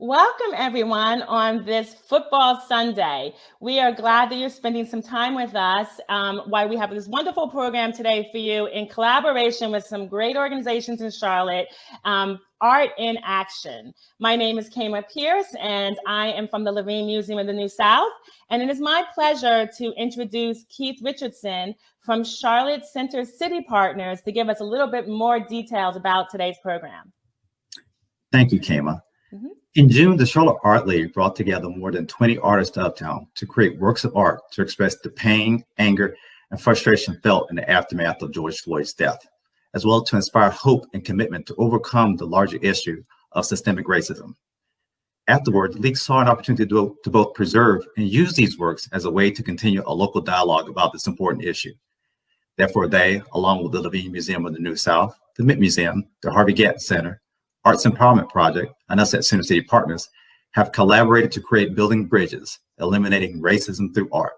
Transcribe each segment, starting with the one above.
Welcome, everyone, on this football Sunday. We are glad that you're spending some time with us while we have this wonderful program today for you in collaboration with some great organizations in Charlotte, Art in Action. My name is Kama Pierce, and I am from the Levine Museum of the New South. And it is my pleasure to introduce Keith Richardson from Charlotte Center City Partners to give us a little bit more details about today's program. Thank you, Kama. In June, the Charlotte Art League brought together more than 20 artists to Uptown to create works of art to express the pain, anger, and frustration felt in the aftermath of George Floyd's death, as well as to inspire hope and commitment to overcome the larger issue of systemic racism. Afterward, the League saw an opportunity to both preserve and use these works as a way to continue a local dialogue about this important issue. Therefore, they, along with the Levine Museum of the New South, the Mint Museum, the Harvey Gantt Center, Arts Empowerment Project, and us at Center City Partners have collaborated to create Building Bridges, Eliminating Racism Through Art.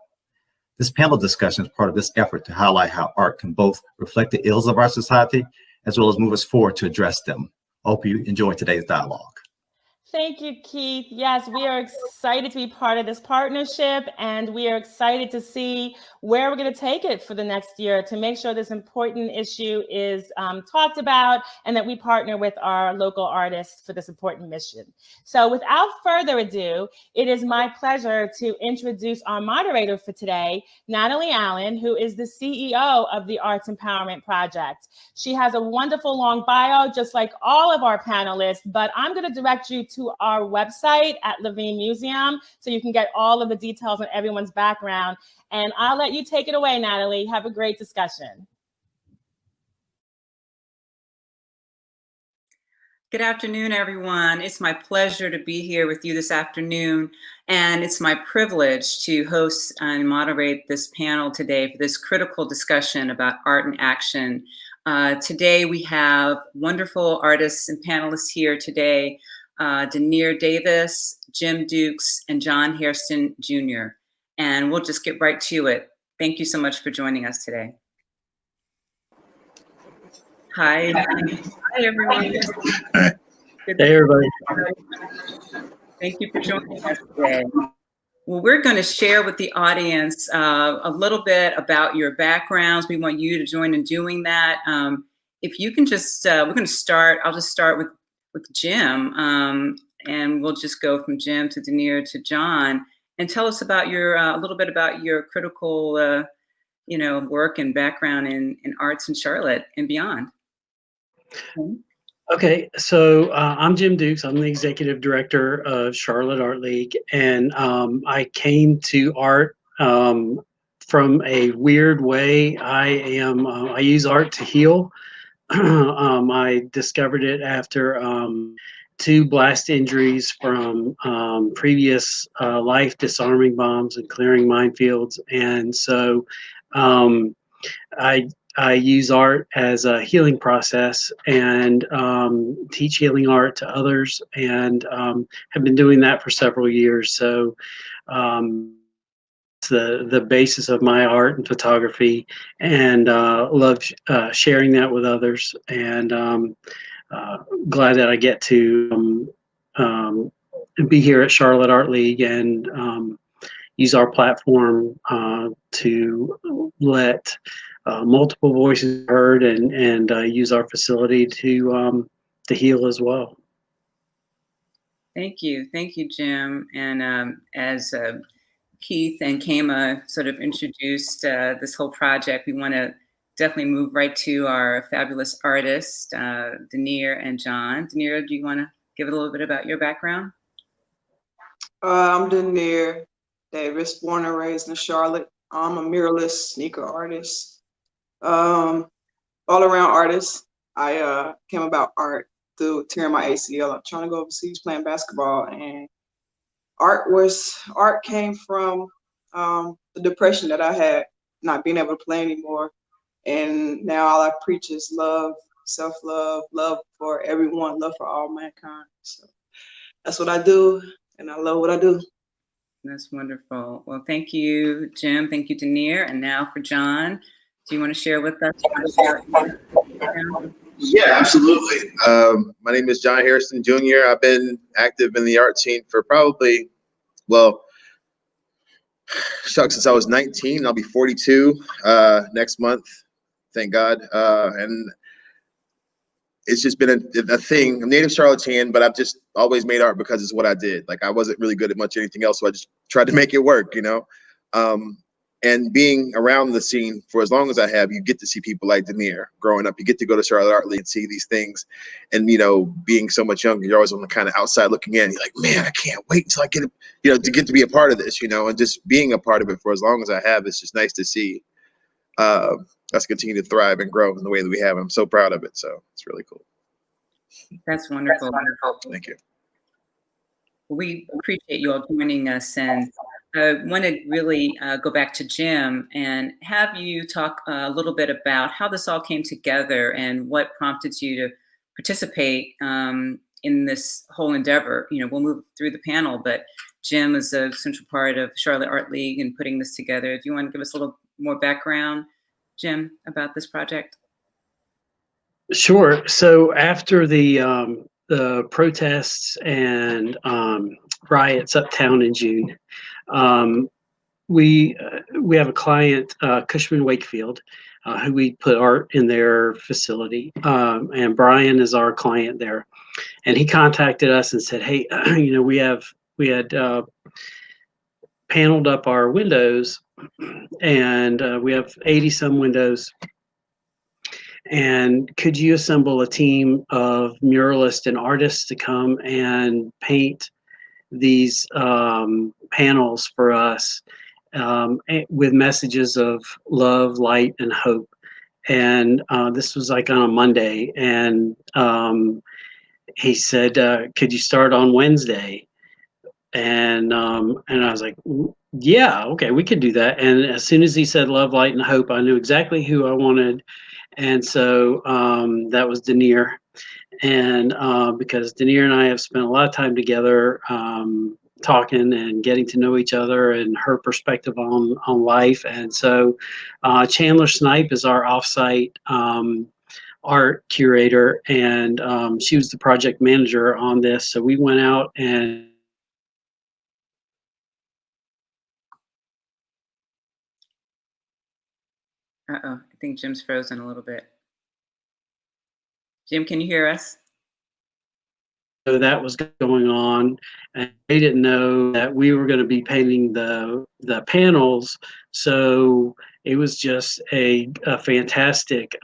This panel discussion is part of this effort to highlight how art can both reflect the ills of our society, as well as move us forward to address them. I hope you enjoy today's dialogue. Thank you, Keith. Yes, we are excited to be part of this partnership, and we are excited to see where we're going to take it for the next year to make sure this important issue is talked about and that we partner with our local artists for this important mission. So without further ado, it is my pleasure to introduce our moderator for today, Natalie Allen, who is the CEO of the Arts Empowerment Project. She has a wonderful long bio, just like all of our panelists, but I'm going to direct you to our website at Levine Museum so you can get all of the details on everyone's background. And I'll let you take it away, Natalie. Have a great discussion. Good afternoon, everyone. It's my pleasure to be here with you this afternoon, and it's my privilege to host and moderate this panel today for this critical discussion about art in action. Today, we have wonderful artists and panelists here today, DeNeer Davis, Jim Dukes, and John Hairston Jr. And we'll just get right to it. Thank you so much for joining us today. Hi. Hi, everyone. Hey, everybody. Thank you for joining us today. Well, we're going to share with the audience a little bit about your backgrounds. We want you to join in doing that. If you can just, we're going to start, I'll just start with Jim, and we'll just go from Jim to DeNeer to John, and tell us about your a little bit about your critical, work and background in arts in Charlotte and beyond. Okay, so I'm Jim Dukes. I'm the executive director of Charlotte Art League, and I came to art from a weird way. I use art to heal. I discovered it after 2 blast injuries from previous life disarming bombs and clearing minefields. And so I use art as a healing process and teach healing art to others, and have been doing that for several years. So the basis of my art and photography, and love sharing that with others, and glad that I get to be here at Charlotte Art League and use our platform to let multiple voices heard and use our facility to heal as well. Thank you, Jim. And as Keith and Kama sort of introduced this whole project, we want to definitely move right to our fabulous artists, DeNeer and John. DeNeer, do you want to give a little bit about your background? I'm DeNeer Davis, born and raised in Charlotte. I'm a muralist, sneaker artist, all around artist. I came about art through tearing my ACL. I'm trying to go overseas playing basketball, and art came from the depression that I had, not being able to play anymore. And now all I preach is love, self-love, love for everyone, love for all mankind. So that's what I do, and I love what I do. That's wonderful. Well, thank you, Jim. Thank you, DeNeer. And now for John, do you want to share with us? Yeah, absolutely. My name is John Hairston Jr. I've been active in the art scene for probably, well, since I was 19. I'll be 42 next month, thank God. And it's just been a thing. I'm native Charlottean, but I've just always made art because it's what I did. Like I wasn't really good at much anything else, so I just tried to make it work, you know? And being around the scene for as long as I have, you get to see people like DeNeer growing up. You get to go to Charlotte Art League and see these things. And, you know, being so much younger, you're always on the kind of outside looking in. You're like, man, I can't wait until I get, you know, to get to be a part of this, you know, and just being a part of it for as long as I have, it's just nice to see us continue to thrive and grow in the way that we have. I'm so proud of it. So it's really cool. That's wonderful. Thank you. We appreciate you all joining us, and I want to really go back to Jim and have you talk a little bit about how this all came together and what prompted you to participate in this whole endeavor. You know, we'll move through the panel, but Jim is a central part of Charlotte Art League and putting this together. Do you want to give us a little more background, Jim, about this project? Sure. So after the protests and riots uptown in June, we have a client, Cushman and Wakefield, who we put art in their facility, and Brian is our client there, and he contacted us and said, "Hey, you know, we had paneled up our windows, and we have 80 some windows. And could you assemble a team of muralists and artists to come and paint these panels for us with messages of love, light, and hope?" And this was like on a Monday. And he said, "Could you start on Wednesday?" And I was like, "Yeah, okay, we could do that." And as soon as he said love, light, and hope, I knew exactly who I wanted. And so that was DeNeer. And because DeNeer and I have spent a lot of time together talking and getting to know each other and her perspective on life. And so Chandler Snipe is our offsite art curator, and she was the project manager on this. So we went out and Uh-oh, I think Jim's frozen a little bit. Jim, can you hear us? so that was going on, and they didn't know that we were going to be painting the panels. So it was just a fantastic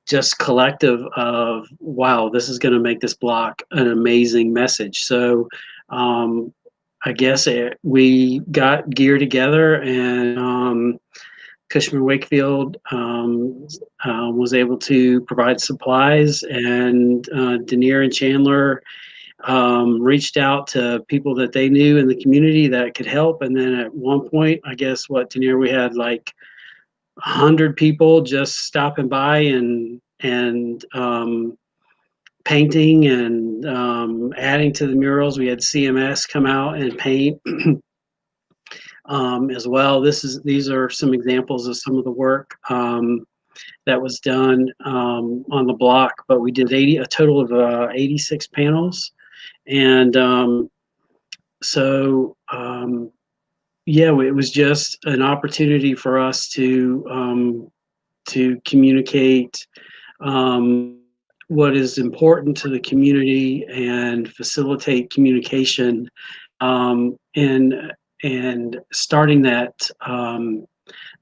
just collective of, wow, this is going to make this block an amazing message. So I guess we got gear together, and Cushman Wakefield was able to provide supplies, and DeNeer and Chandler reached out to people that they knew in the community that could help. And then at one point, I guess DeNeer, we had like 100 people just stopping by and painting and adding to the murals. We had CMS come out and paint. As well. These are some examples of some of the work that was done on the block, but we did a total of 86 panels. And yeah, it was just an opportunity for us to communicate what is important to the community and facilitate communication, and starting that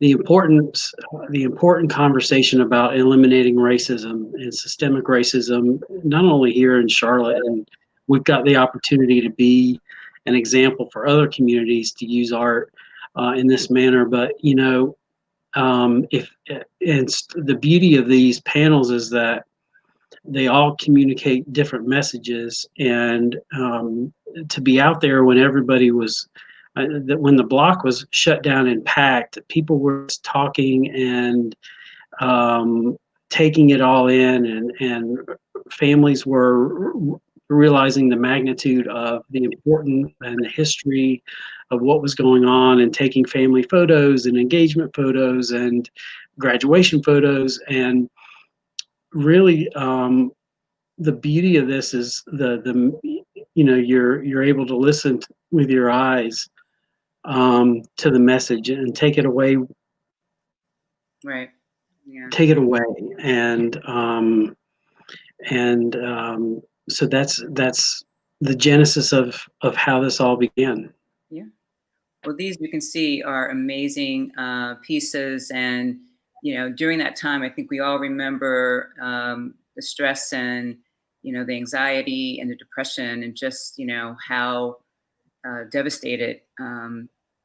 the important conversation about eliminating racism and systemic racism, not only here in Charlotte, and we've got the opportunity to be an example for other communities to use art in this manner. But you know, and the beauty of these panels is that they all communicate different messages, and to be out there when everybody was when the block was shut down and packed, people were talking and taking it all in, and families were realizing the magnitude of the importance and the history of what was going on, and taking family photos and engagement photos and graduation photos. And really, the beauty of this is the you're able to listen with your eyes to the message and take it away. Right. Yeah. Take it away, and so that's the genesis of how this all began. Yeah. Well, these you can see are amazing pieces, and during that time, I think we all remember the stress and the anxiety and the depression, and just how devastated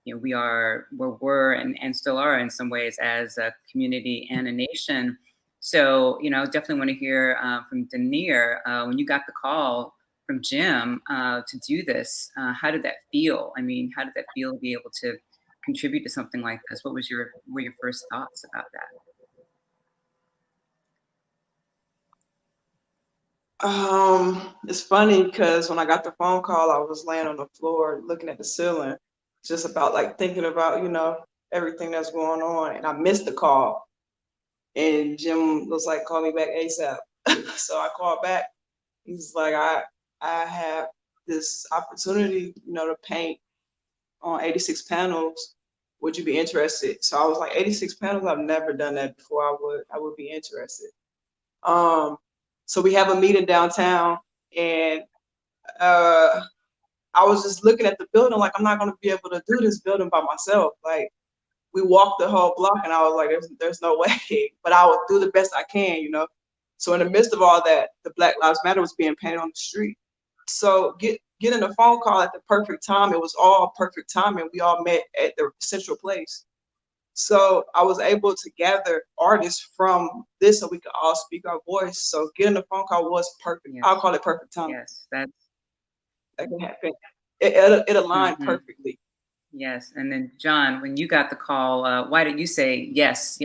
we were and still are in some ways as a community and a nation. So definitely want to hear from DeNeer when you got the call from Jim to do this. How did that feel? I mean, how did that feel to be able to contribute to something like this? What were your first thoughts about that? It's funny because when I got the phone call, I was laying on the floor looking at the ceiling, just about like thinking about, everything that's going on. And I missed the call. And Jim was like, call me back ASAP. So I called back. He's like, I have this opportunity, to paint on 86 panels. Would you be interested? So I was like, 86 panels, I've never done that before. I would be interested. So we have a meeting downtown, and I was just looking at the building like, I'm not going to be able to do this building by myself. Like, we walked the whole block, and I was like, there's no way, but I would do the best I can, So in the midst of all that, the Black Lives Matter was being painted on the street. So getting a phone call at the perfect time, it was all perfect timing. We all met at the central place. So I was able to gather artists from this so we could all speak our voice. So getting a phone call was perfect. Yes. I'll call it perfect timing. Yes, that can happen. It aligned perfectly. Yes, and then John, when you got the call, why did you say yes?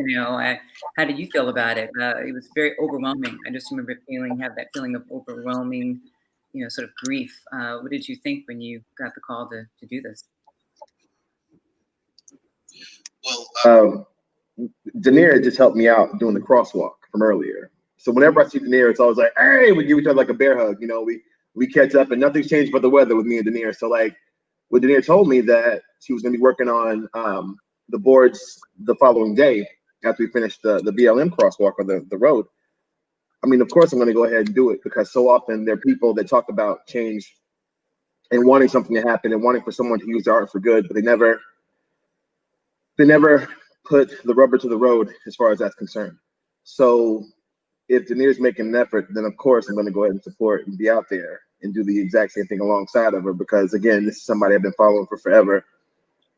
How did you feel about it? It was very overwhelming. I just remember have that feeling of overwhelming, sort of grief. What did you think when you got the call to do this? Well, DeNeer just helped me out doing the crosswalk from earlier. So whenever I see DeNeer, it's always like, hey, we give each other like a bear hug. We catch up, and nothing's changed but the weather with me and DeNeer. So like, when DeNeer told me that she was going to be working on the boards the following day after we finished the BLM crosswalk or the road, I mean, of course I'm going to go ahead and do it, because so often there are people that talk about change and wanting something to happen and wanting for someone to use their art for good, but they never put the rubber to the road as far as that's concerned. So if DeNeer's making an effort, then of course I'm going to go ahead and support and be out there and do the exact same thing alongside of her, because again, this is somebody I've been following for forever.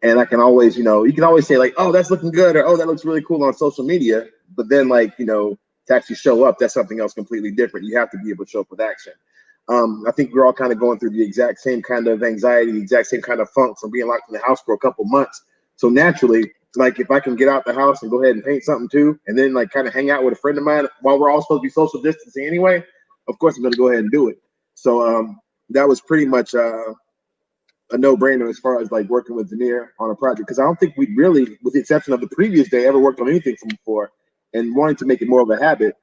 And I can always, you can always say like, oh, that's looking good, or oh, that looks really cool on social media. But then like, to actually show up, that's something else completely different. You have to be able to show up with action. I think we're all kind of going through the exact same kind of anxiety, the exact same kind of funk from being locked in the house for a couple months. So naturally, like if I can get out the house and go ahead and paint something too, and then like kind of hang out with a friend of mine while we're all supposed to be social distancing anyway, of course I'm going to go ahead and do it. So that was pretty much a no-brainer as far as like working with DeNeer on a project, because I don't think we really, with the exception of the previous day, ever worked on anything from before. And wanting to make it more of a habit,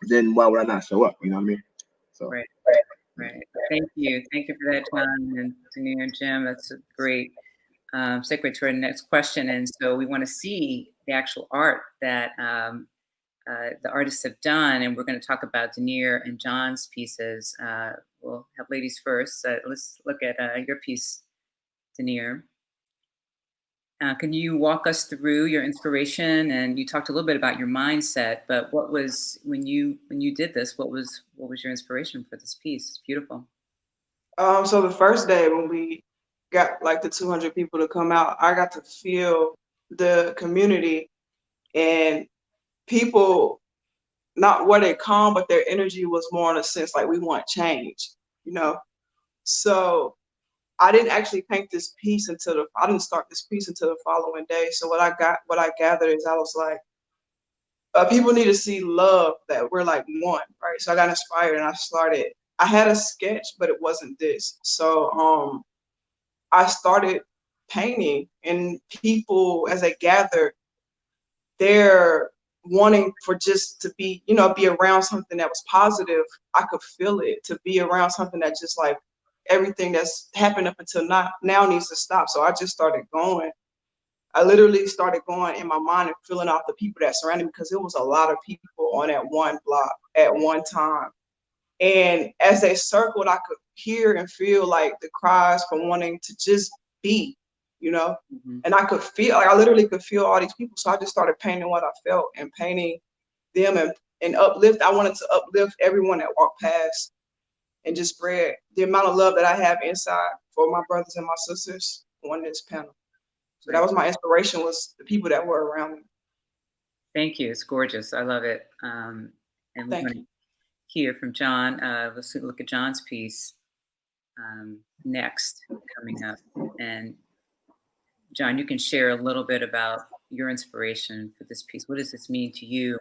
then why would I not show up? You know what I mean? So Right. Thank you for that, John and DeNeer and Jim. That's a great segue to our next question. And so we want to see the actual art that the artists have done, and we're going to talk about DeNeer and John's pieces. We'll have ladies first. Let's look at your piece, DeNeer. Can you walk us through your inspiration? And you talked a little bit about your mindset, but what was, when you did this, what was your inspiration for this piece? It's beautiful. So the first day when we got like the 200 people to come out, I got to feel the community, and people, not were they calm, but their energy was more in a sense like we want change, So I didn't actually paint this piece I didn't start this piece until the following day. So what I gathered is I was like, people need to see love, that we're like one, right? So I got inspired and I had a sketch, but it wasn't this. So I started painting, and people, as they gathered, their wanting for just to be, you know, be around something that was positive. I could feel it, to be around something that just like everything that's happened up until now needs to stop. So I just started going. I literally started going in my mind and filling out the people that surrounded me, because it was a lot of people on that one block at one time. And as they circled, I could hear and feel like the cries from wanting to just be, you know, and I could feel, like, I literally could feel all these people. So I just started painting what I felt and painting them and uplift. I wanted to uplift everyone that walked past and just spread the amount of love that I have inside for my brothers and my sisters on this panel. So that was my inspiration, was the people that were around me. Thank you. It's gorgeous. I love it. And we're going to hear from John. Let's look at John's piece next, coming up. And John, you can share a little bit about your inspiration for this piece. What does this mean to you?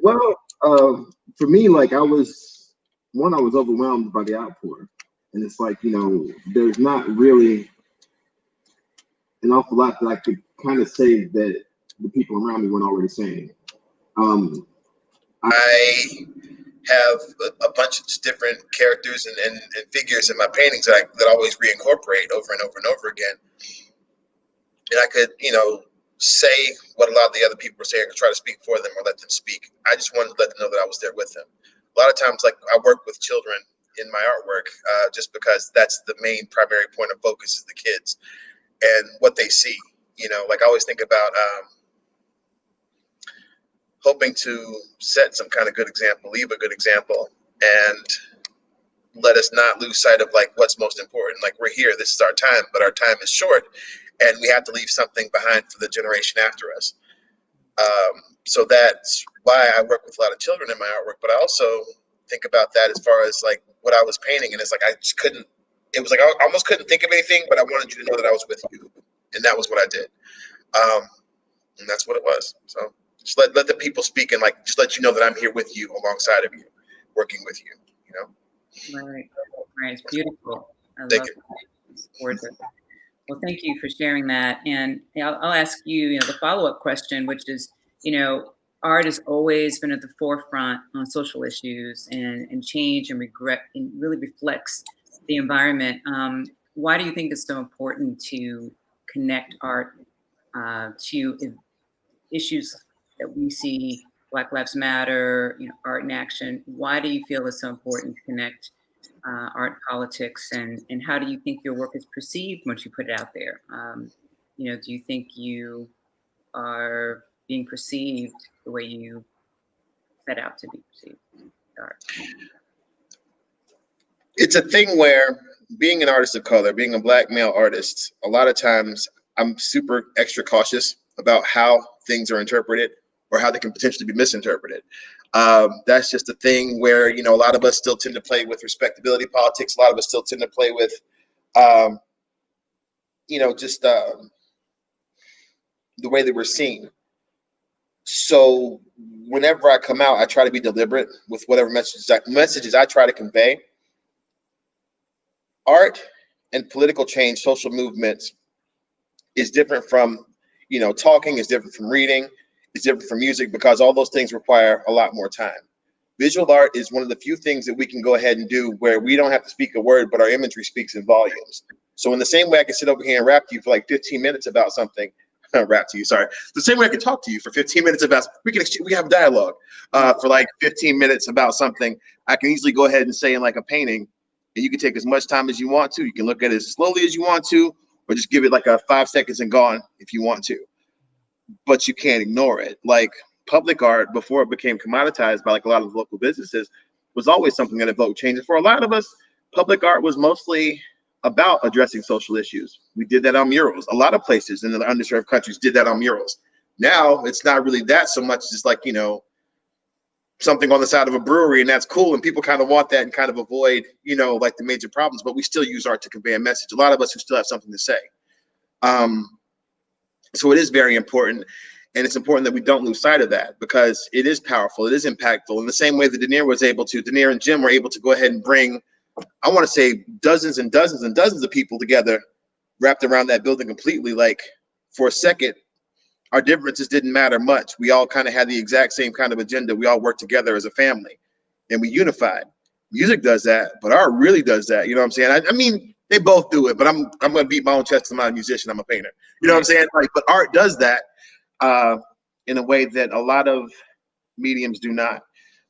Well, for me, like I was overwhelmed by the outpour. And it's like, you know, there's not really an awful lot that I could kind of say that the people around me weren't already saying. I have a bunch of different characters and figures in my paintings that I always reincorporate over and over and over again. And I could, you know, say what a lot of the other people were saying, or try to speak for them or let them speak. I just wanted to let them know that I was there with them. A lot of times, like, I work with children in my artwork just because that's the main primary point of focus is the kids and what they see. You know, like I always think about hoping to set some kind of good example, leave a good example, and let us not lose sight of like what's most important. Like, we're here, this is our time, but our time is short, and we have to leave something behind for the generation after us. So that's why I work with a lot of children in my artwork, but I also think about that as far as like what I was painting, and it's like I just couldn't, it was like I almost couldn't think of anything, but I wanted you to know that I was with you, and that was what I did. And that's what it was. So just let the people speak, and like just let you know that I'm here with you, alongside of you, working with you, you know? Right. It's beautiful. I love Thank you. it. It's gorgeous. Well, thank you for sharing that. And I'll ask you, the follow-up question, which is, art has always been at the forefront on social issues and change and regret, and really reflects the environment. Why do you think it's so important to connect art to issues that we see, Black Lives Matter, art in action? Why do you feel it's so important to connect art politics, and how do you think your work is perceived once you put it out there? Do you think you are being perceived the way you set out to be perceived? Art. It's a thing where being an artist of color, being a Black male artist, a lot of times I'm super extra cautious about how things are interpreted or how they can potentially be misinterpreted. That's just a thing where, a lot of us still tend to play with respectability politics. A lot of us still tend to play with, just the way that we're seen. So whenever I come out, I try to be deliberate with whatever messages I try to convey. Art and political change, social movements is different from, talking, is different from reading, is different from music, because all those things require a lot more time. Visual art is one of the few things that we can go ahead and do where we don't have to speak a word, but our imagery speaks in volumes. So in the same way I can sit over here and rap to you for like 15 minutes about something, the same way I can talk to you for 15 minutes about, we have dialogue for like 15 minutes about something. I can easily go ahead and say in like a painting, and you can take as much time as you want to. You can look at it as slowly as you want to, or just give it like a 5 seconds and gone if you want to. But you can't ignore it. Like public art, before it became commoditized by like a lot of local businesses, was always something that evoked change. And for a lot of us, public art was mostly about addressing social issues. We did that on murals. A lot of places in the underserved countries did that on murals. Now it's not really that so much, just like, something on the side of a brewery, and that's cool. And people kind of want that and kind of avoid, like the major problems, but we still use art to convey a message. A lot of us who still have something to say. So it is very important. And it's important that we don't lose sight of that, because it is powerful. It is impactful. In the same way that DeNeer and Jim were able to go ahead and bring, I want to say, dozens and dozens and dozens of people together, wrapped around that building completely. Like for a second, our differences didn't matter much. We all kind of had the exact same kind of agenda. We all worked together as a family and we unified. Music does that, but art really does that. You know what I'm saying? I mean, they both do it, but I'm going to beat my own chest. I'm not a musician. I'm a painter. You know what I'm saying? Like, but art does that in a way that a lot of mediums do not.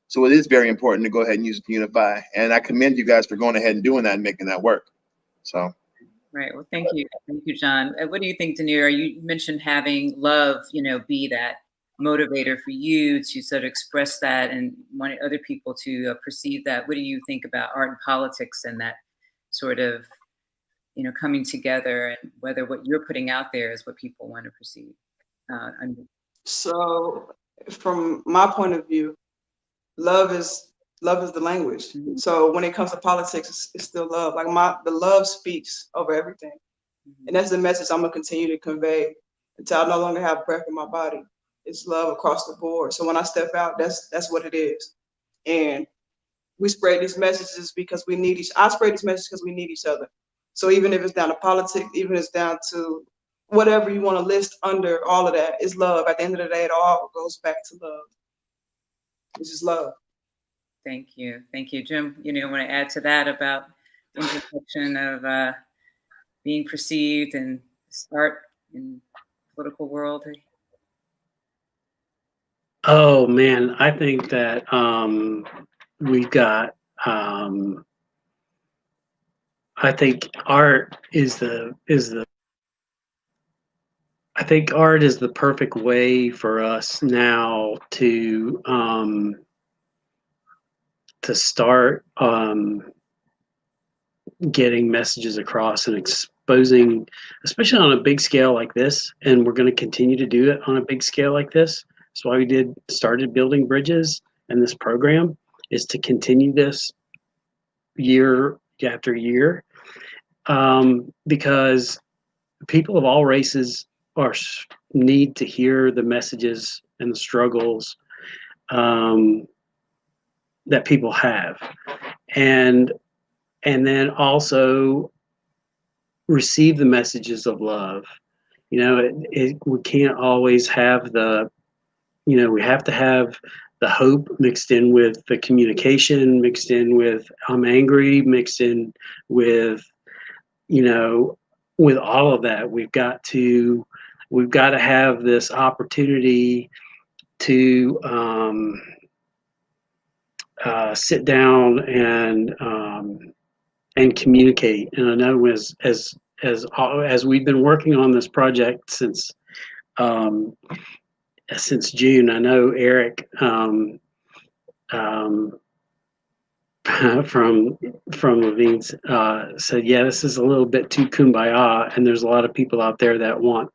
So it is very important to go ahead and use it to unify. And I commend you guys for going ahead and doing that and making that work. So. Right. Well, thank you, John. What do you think, DeNeer? You mentioned having love, be that motivator for you to sort of express that and wanting other people to perceive that. What do you think about art and politics and that sort of, coming together, and whether what you're putting out there is what people want to perceive? So from my point of view, love is the language. Mm-hmm. So when it comes to politics, it's still love. Like the love speaks over everything. Mm-hmm. And that's the message I'm gonna continue to convey until I no longer have breath in my body. It's love across the board. So when I step out, that's what it is. And we spread these messages because we need I spread these messages because we need each other. So even if it's down to politics, even if it's down to whatever you want to list under all of that, is love. At the end of the day, it all goes back to love. It's just love. Thank you. Jim, I want to add to that about the intersection of being perceived and art in the political world. Oh man, I think that we've got I think art is the perfect way for us now to start getting messages across and exposing, especially on a big scale like this. And we're going to continue to do it on a big scale like this. That's why we started building bridges, and this program is to continue this year after year, because people of all races need to hear the messages and the struggles that people have, and then also receive the messages of love. We can't always have we have to have the hope mixed in with the communication, mixed in with I'm angry, mixed in with, with all of that. We've got to have this opportunity to sit down and communicate. And I know as we've been working on this project since June, I know Eric from Levine's said, yeah, this is a little bit too kumbaya, and there's a lot of people out there that want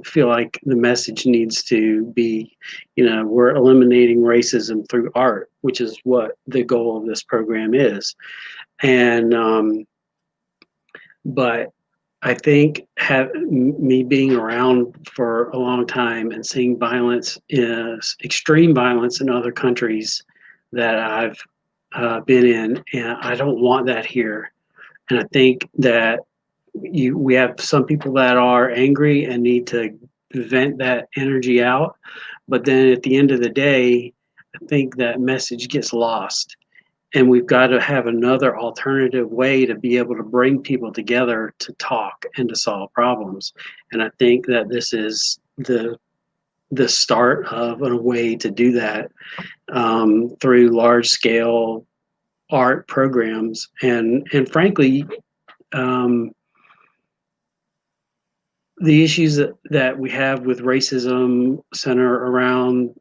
feel like the message needs to be, we're eliminating racism through art, which is what the goal of this program is. And but I think me being around for a long time and seeing extreme violence in other countries that I've been in, and I don't want that here. And I think that we have some people that are angry and need to vent that energy out, but then at the end of the day, I think that message gets lost. And we've got to have another alternative way to be able to bring people together to talk and to solve problems. And I think that this is the start of a way to do that through large scale art programs. And frankly, the issues that we have with racism center around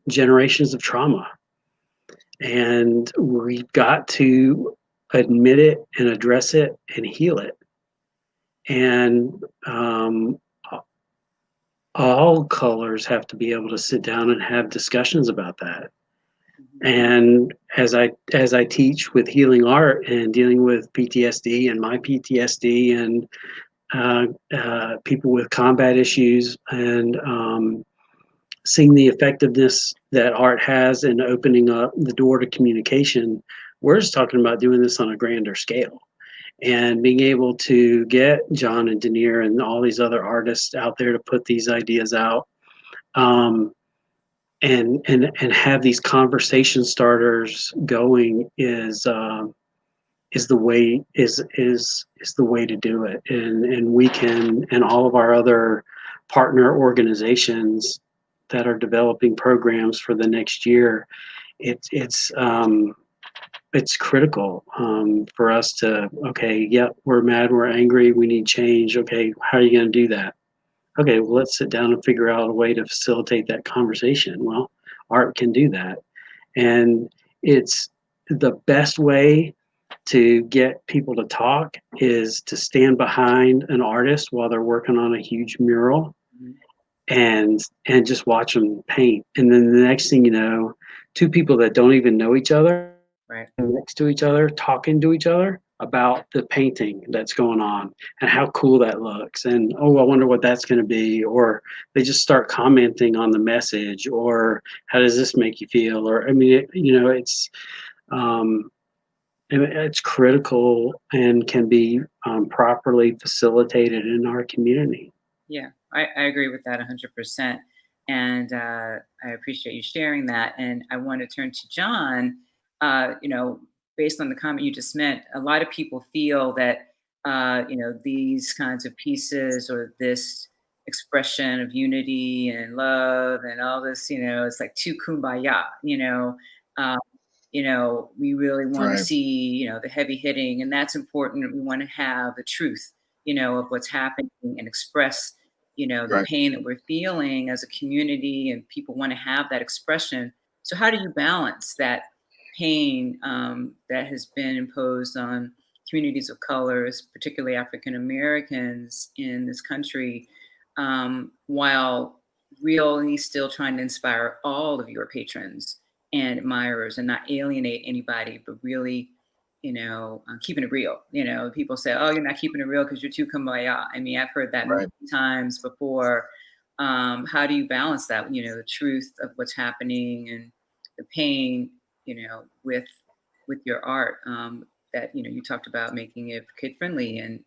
generations of trauma. And we've got to admit it and address it and heal it. And all colors have to be able to sit down and have discussions about that. And as I teach with healing art and dealing with PTSD and my PTSD and people with combat issues and seeing the effectiveness that art has in opening up the door to communication, we're just talking about doing this on a grander scale. and being able to get John and DeNeer and all these other artists out there to put these ideas out, and have these conversation starters going is the way to do it. And we can, and all of our other partner organizations that are developing programs for the next year, it's critical for us to, okay, yep, we're mad, we're angry, we need change. Okay, how are you going to do that? Okay, well, let's sit down and figure out a way to facilitate that conversation. Well, art can do that. And it's the best way to get people to talk is to stand behind an artist while they're working on a huge mural and just watch them paint. And then the next thing you know, two people that don't even know each other, Right. next to each other, talking to each other about the painting that's going on and how cool that looks. And, oh, I wonder what that's going to be. Or they just start commenting on the message, or how does this make you feel? Or, I mean, it's critical and can be properly facilitated in our community. Yeah, I agree with that 100%. And I appreciate you sharing that. And I want to turn to John. Based on the comment you just made, a lot of people feel that, these kinds of pieces or this expression of unity and love and all this, it's like too kumbaya, we really want to see, the heavy hitting, and that's important. We want to have the truth, of what's happening and express, the pain that we're feeling as a community, and people want to have that expression. So how do you balance that pain that has been imposed on communities of colors, particularly African Americans in this country, while really still trying to inspire all of your patrons and admirers and not alienate anybody, but really, keeping it real. People say, oh, you're not keeping it real because you're too kumbaya. I mean, I've heard that many times before. How do you balance that, the truth of what's happening and the pain, with your art, that, you talked about making it kid friendly and,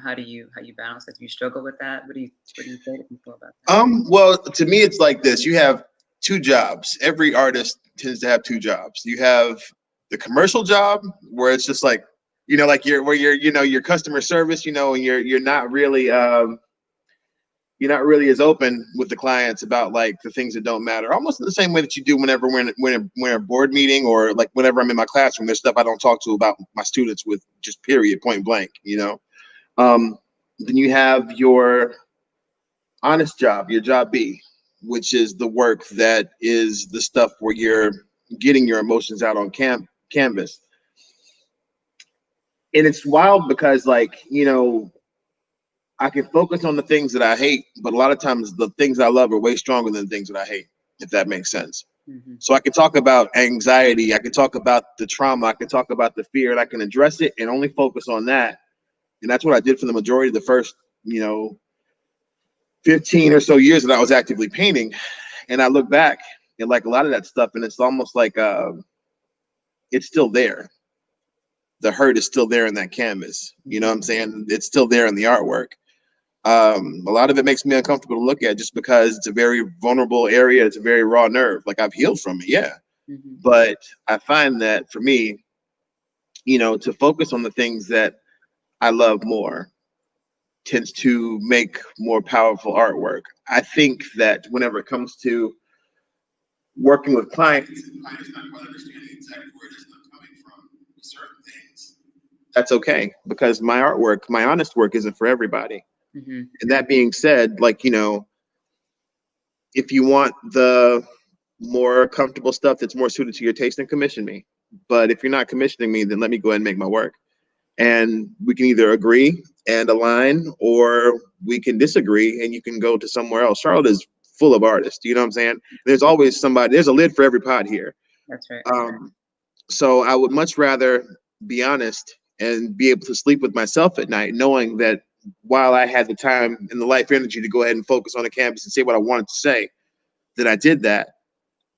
how do you balance that? Do you struggle with that? What do you say to people about that? Well, to me, it's like this. You have two jobs. Every artist tends to have two jobs. You have the commercial job where it's just like, like your customer service, and you're not really as open with the clients about like the things that don't matter. Almost in the same way that you do whenever we're a board meeting, or like whenever I'm in my classroom, there's stuff I don't talk to about my students with, just period, point blank, Then you have your honest job, your job B, which is the work that is the stuff where you're getting your emotions out on canvas. And it's wild because, like, I can focus on the things that I hate, but a lot of times the things I love are way stronger than the things that I hate, if that makes sense. Mm-hmm. So I can talk about anxiety, I can talk about the trauma, I can talk about the fear, and I can address it and only focus on that. And that's what I did for the majority of the first, 15 or so years that I was actively painting. And I look back and like a lot of that stuff, and it's almost like it's still there. The hurt is still there in that canvas. You know what I'm saying? It's still there in the artwork. A lot of it makes me uncomfortable to look at just because it's a very vulnerable area. It's a very raw nerve. Like, I've healed from it, yeah. Mm-hmm. But I find that for me, to focus on the things that I love more tends to make more powerful artwork. I think that whenever it comes to working with clients not quite understanding exactly where it is I'm coming from with certain things, that's okay, because my artwork, my honest work, isn't for everybody. Mm-hmm. And that being said, like, if you want the more comfortable stuff that's more suited to your taste, then commission me. But if you're not commissioning me, then let me go ahead and make my work. And we can either agree and align, or we can disagree and you can go to somewhere else. Charlotte is full of artists, you know what I'm saying? There's always somebody, there's a lid for every pot here. That's right. So I would much rather be honest and be able to sleep with myself at night, knowing that while I had the time and the life energy to go ahead and focus on the canvas and say what I wanted to say, that I did that,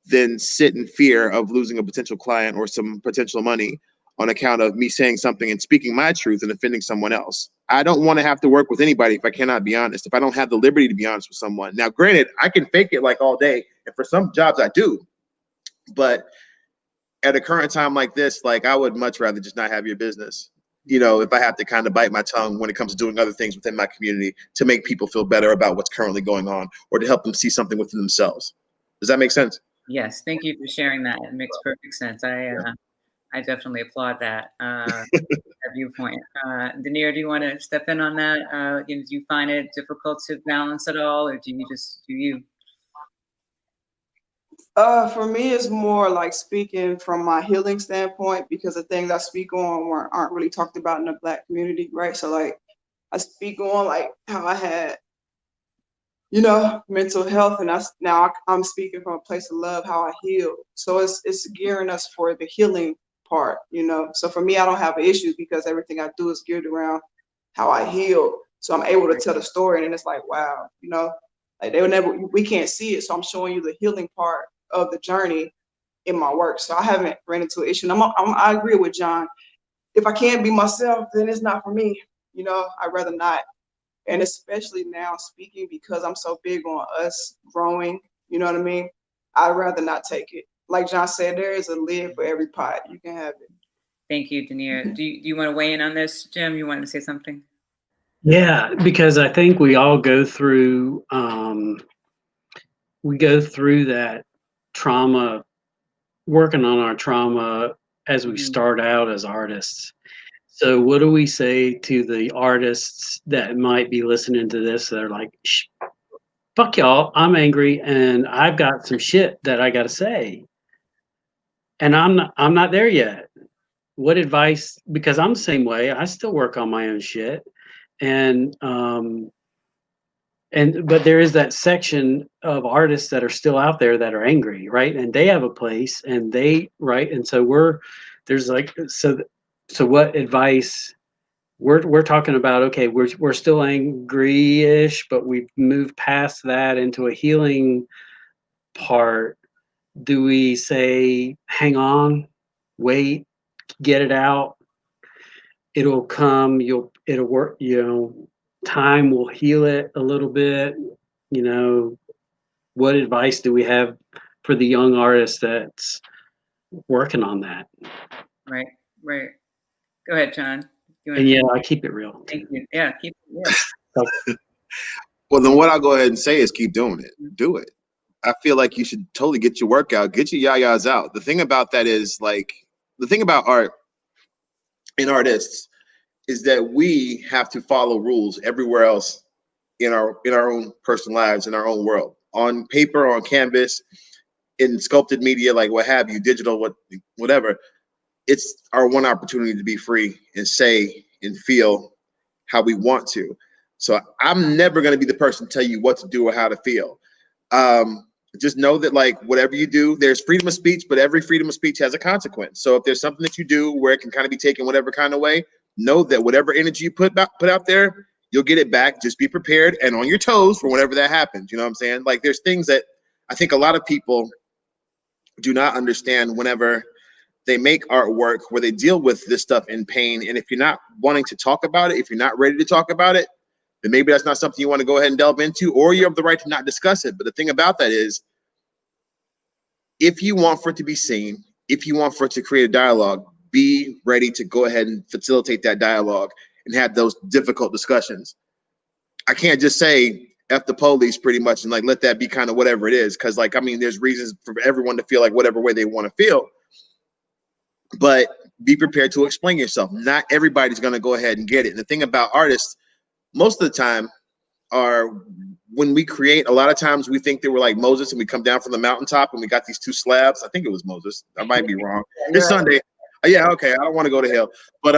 than sit in fear of losing a potential client or some potential money on account of me saying something and speaking my truth and offending someone else. I don't want to have to work with anybody if I cannot be honest, if I don't have the liberty to be honest with someone. Now, granted, I can fake it like all day, and for some jobs I do, but at a current time like this, like I would much rather just not have your business. You know, if I have to kind of bite my tongue when it comes to doing other things within my community to make people feel better about what's currently going on or to help them see something within themselves. Does that make sense? Yes, thank you for sharing that. It makes perfect sense. I definitely applaud that, that viewpoint. DeNeer, do you want to step in on that? Do you find it difficult to balance at all, or do you? For me, it's more like speaking from my healing standpoint, because the things I speak on aren't really talked about in the Black community, right? So like I speak on like how I had, you know, mental health, and now I'm speaking from a place of love, how I heal. So it's gearing us for the healing part, you know. So for me, I don't have an issue because everything I do is geared around how I heal. So I'm able to tell the story, and it's like, wow, you know, like we can't see it. So I'm showing you the healing part of the journey in my work. So I haven't ran into an issue. And I agree with John. If I can't be myself, then it's not for me. You know, I'd rather not. And especially now speaking, because I'm so big on us growing, you know what I mean? I'd rather not take it. Like John said, there is a lid for every pot. You can have it. Thank you, DeNeer. Do you want to weigh in on this, Jim? You wanted to say something? Yeah, because I think we all go through that trauma, working on our trauma as we start out as artists. So what do we say to the artists that might be listening to this that are like, fuck y'all, I'm angry and I've got some shit that I gotta say. And I'm not there yet. What advice, because I'm the same way, I still work on my own shit. But there is that section of artists that are still out there that are angry, right? And they have a place, and and so so what advice we're talking about? Okay, we're still angry-ish, but we've moved past that into a healing part. Do we say, hang on, wait, get it out? It'll come, it'll work, you know, time will heal it a little bit. You know, what advice do we have for the young artist that's working on that? Right. Go ahead, John. And yeah, I keep it real. Thank you. Yeah, keep it real. Well, then what I'll go ahead and say is keep doing it. Do it. I feel like you should totally get your work out, get your yayas out. The thing about that is, like, the thing about art and artists is that we have to follow rules everywhere else in our own personal lives, in our own world, on paper, on canvas, in sculpted media, like what have you, digital, whatever. It's our one opportunity to be free and say and feel how we want to. So I'm never going to be the person to tell you what to do or how to feel. Just know that, like, whatever you do, there's freedom of speech, but every freedom of speech has a consequence. So if there's something that you do where it can kind of be taken whatever kind of way, know that whatever energy you put out there, you'll get it back. Just be prepared and on your toes for whenever that happens. You know what I'm saying? Like, there's things that I think a lot of people do not understand whenever they make artwork where they deal with this stuff in pain. And if you're not wanting to talk about it, if you're not ready to talk about it, then maybe that's not something you want to go ahead and delve into, or you have the right to not discuss it. But the thing about that is, if you want for it to be seen, if you want for it to create a dialogue, be ready to go ahead and facilitate that dialogue and have those difficult discussions. I can't just say F the police pretty much and like let that be kind of whatever it is. Cause like, I mean, there's reasons for everyone to feel like whatever way they want to feel, but be prepared to explain yourself. Not everybody's going to go ahead and get it. And the thing about artists, most of the time, are when we create, a lot of times we think they were like Moses and we come down from the mountaintop and we got these two slabs. I think it was Moses. I might be wrong. It's Sunday. Yeah, okay. I don't want to go to hell. But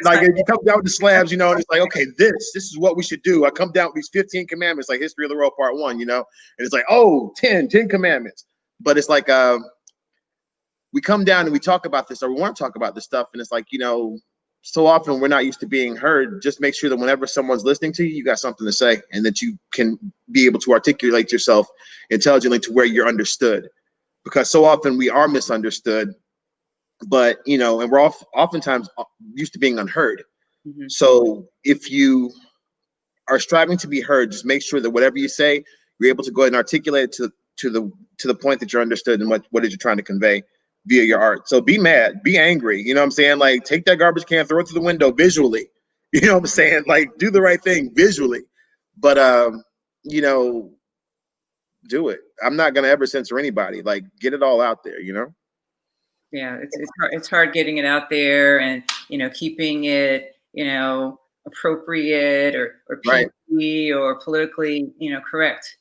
like if you come down with the slabs, you know, and it's like, okay, this is what we should do. I come down with these 15 commandments, like History of the World Part 1, you know, and it's like, oh, 10 commandments. But it's like we come down and we talk about this, or we want to talk about this stuff, and it's like, you know, so often we're not used to being heard. Just make sure that whenever someone's listening to you, you got something to say and that you can be able to articulate yourself intelligently to where you're understood. Because so often we are misunderstood but you know, and we're oftentimes used to being unheard. Mm-hmm. So if you are striving to be heard, just make sure that whatever you say, you're able to go ahead and articulate it to the point that you're understood and what it is you're trying to convey via your art. So be mad, be angry, you know what I'm saying? Like, take that garbage can, throw it through the window visually. You know what I'm saying? Like, do the right thing visually. But you know, do it. I'm not gonna ever censor anybody. Like, get it all out there, you know? Yeah, it's hard getting it out there, and you know, keeping it, you know, appropriate or Right. PC or politically, you know, correct.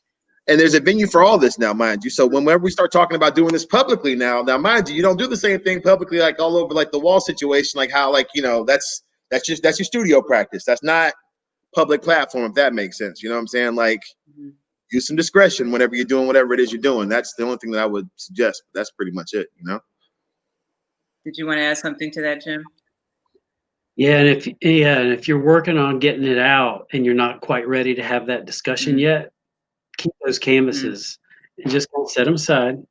And there's a venue for all this now, mind you. So whenever we start talking about doing this publicly now mind you, you don't do the same thing publicly like all over like the wall situation, like how, like, you know, that's your studio practice. That's not public platform, if that makes sense. You know what I'm saying? Like, use some discretion whenever you're doing whatever it is you're doing. That's the only thing that I would suggest. That's pretty much it, you know? Did you want to add something to that, Jim? Yeah, and if you're working on getting it out and you're not quite ready to have that discussion yet, keep those canvases and just set them aside.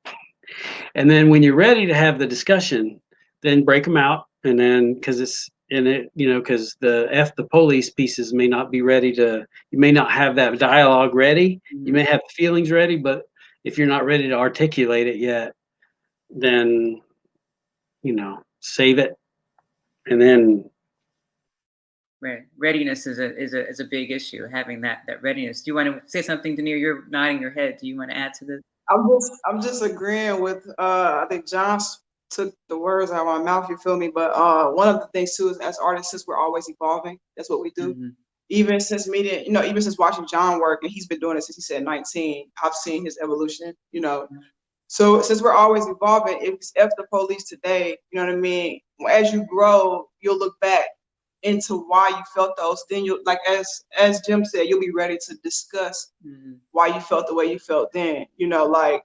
And then when you're ready to have the discussion, then break them out. And then because the police pieces may not be ready you may not have that dialogue ready. You may have the feelings ready, but if you're not ready to articulate it yet, then, you know, save it. And then Right. Readiness is a big issue, having that readiness. Do you want to say something, DeNeer? You're nodding your head. Do you want to add to this? I'm just agreeing with I think John took the words out of my mouth, you feel me? But one of the things too is, as artists, since we're always evolving, that's what we do. Even since meeting, you know, even since watching John work, and he's been doing it since he said 19, I've seen his evolution, you know. So since we're always evolving, if it's F the police today, you know what I mean? As you grow, you'll look back into why you felt those. Then you'll, like as Jim said, you'll be ready to discuss why you felt the way you felt then. You know, like,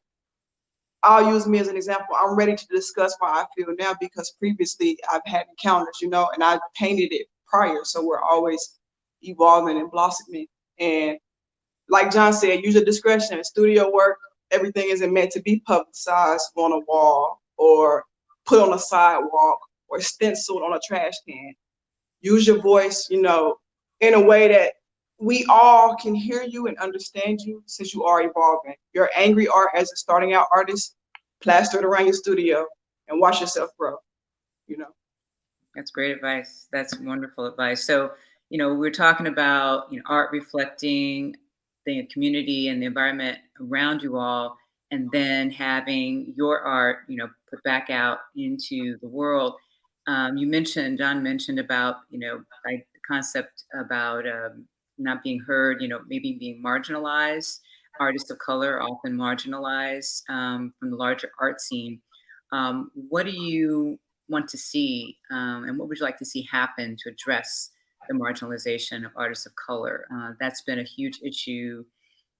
I'll use me as an example. I'm ready to discuss why I feel now because previously I've had encounters, you know, and I painted it prior. So we're always evolving and blossoming. And like John said, use your discretion. Studio work, everything isn't meant to be publicized on a wall or put on a sidewalk or stenciled on a trash can. Use your voice, you know, in a way that we all can hear you and understand you, since you are evolving. Your angry art as a starting out artist, plaster it around your studio and watch yourself grow, you know. That's great advice. That's wonderful advice. So, you know, we're talking about, you know, art reflecting the community and the environment around you all, and then having your art, you know, put back out into the world. John mentioned about, you know, like the concept about not being heard, you know, maybe being marginalized. Artists of color are often marginalized from the larger art scene. What do you want to see, and what would you like to see happen to address the marginalization of artists of color? That's been a huge issue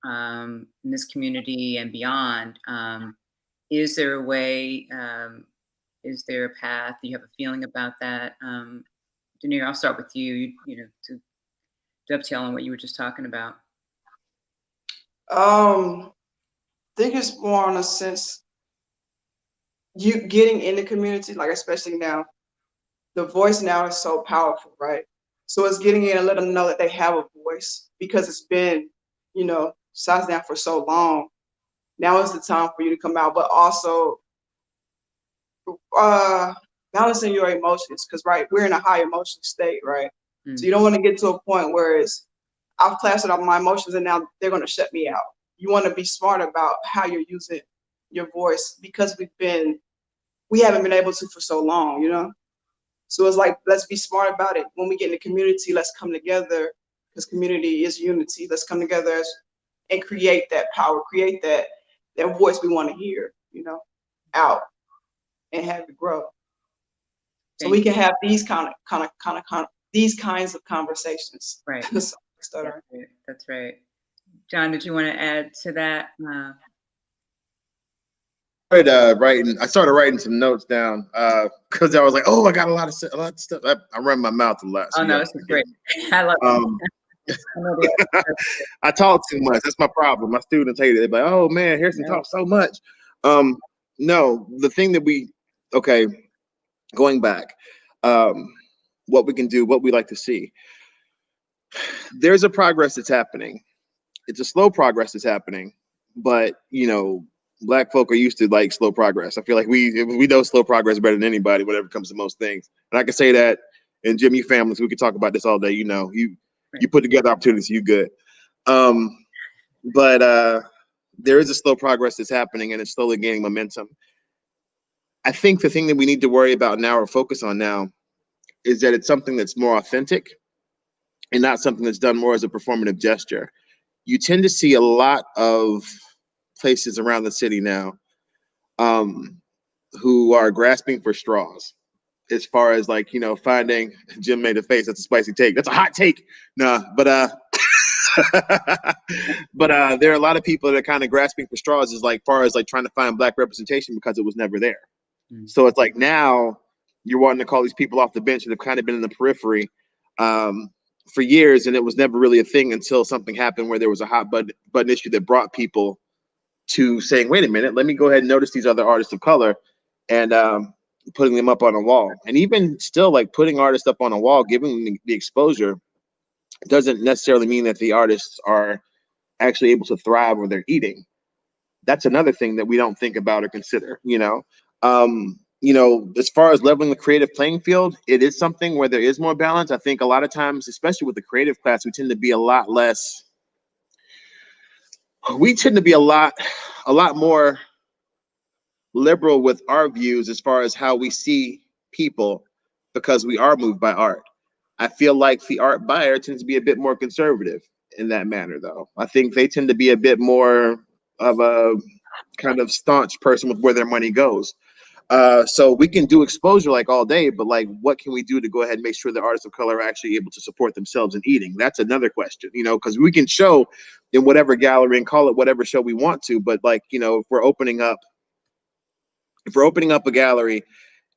in this community and beyond. Is there a way? Is there a path? Do you have a feeling about that? DeNeer, I'll start with you. You know, to dovetail on what you were just talking about. I think it's more in a sense you getting in the community, like especially now, the voice now is so powerful, right? So it's getting in and let them know that they have a voice because it's been, you know, silenced down for so long. Now is the time for you to come out, but also balancing your emotions, because right, we're in a high emotional state, right? So you don't want to get to a point where it's I've plastered up my emotions and now they're going to shut me out. You want to be smart about how you're using your voice because we haven't been able to for so long, you know? So it's like, let's be smart about it. When we get in the community, let's come together because community is unity. Let's come together and create that power, create that voice we want to hear, you know, out and have it grow. So we can have these these kinds of conversations. Right. Stuttering. That's right. John, did you want to add to that? I started writing some notes down because I was like, oh, I got a lot of stuff. I run my mouth a lot. So no, this is great. I love it. I talk too much. That's my problem. My students hate it. They're like, oh man, Hairston talks so much. No, the thing that going back, what we can do, what we like to see. There's a progress that's happening. It's a slow progress that's happening, but Black folk are used to like slow progress. I feel like we know slow progress better than anybody whenever it comes to most things. And I can say that, and Jim, you families, we could talk about this all day. You put together opportunities, you good. But there is a slow progress that's happening, and it's slowly gaining momentum. I think the thing that we need to worry about now or focus on now is that it's something that's more authentic and not something that's done more as a performative gesture. You tend to see a lot of places around the city now who are grasping for straws as far as like, finding, Jim made a face, that's a spicy take. That's a hot take. Nah, but but there are a lot of people that are kind of grasping for straws as like far as like trying to find Black representation because it was never there. So it's like now you're wanting to call these people off the bench that have kind of been in the periphery for years, and it was never really a thing until something happened where there was a hot button issue that brought people to saying, wait a minute, let me go ahead and notice these other artists of color and putting them up on a wall. And even still, like putting artists up on a wall, giving them the exposure doesn't necessarily mean that the artists are actually able to thrive or they're eating. That's another thing that we don't think about or consider, as far as leveling the creative playing field, it is something where there is more balance. I think a lot of times, especially with the creative class, we tend to be a lot more liberal with our views as far as how we see people because we are moved by art. I feel like the art buyer tends to be a bit more conservative in that manner, though. I think they tend to be a bit more of a kind of staunch person with where their money goes. So we can do exposure like all day, but like, what can we do to go ahead and make sure that artists of color are actually able to support themselves in eating? That's another question, because we can show in whatever gallery and call it whatever show we want to, but like, if we're opening up a gallery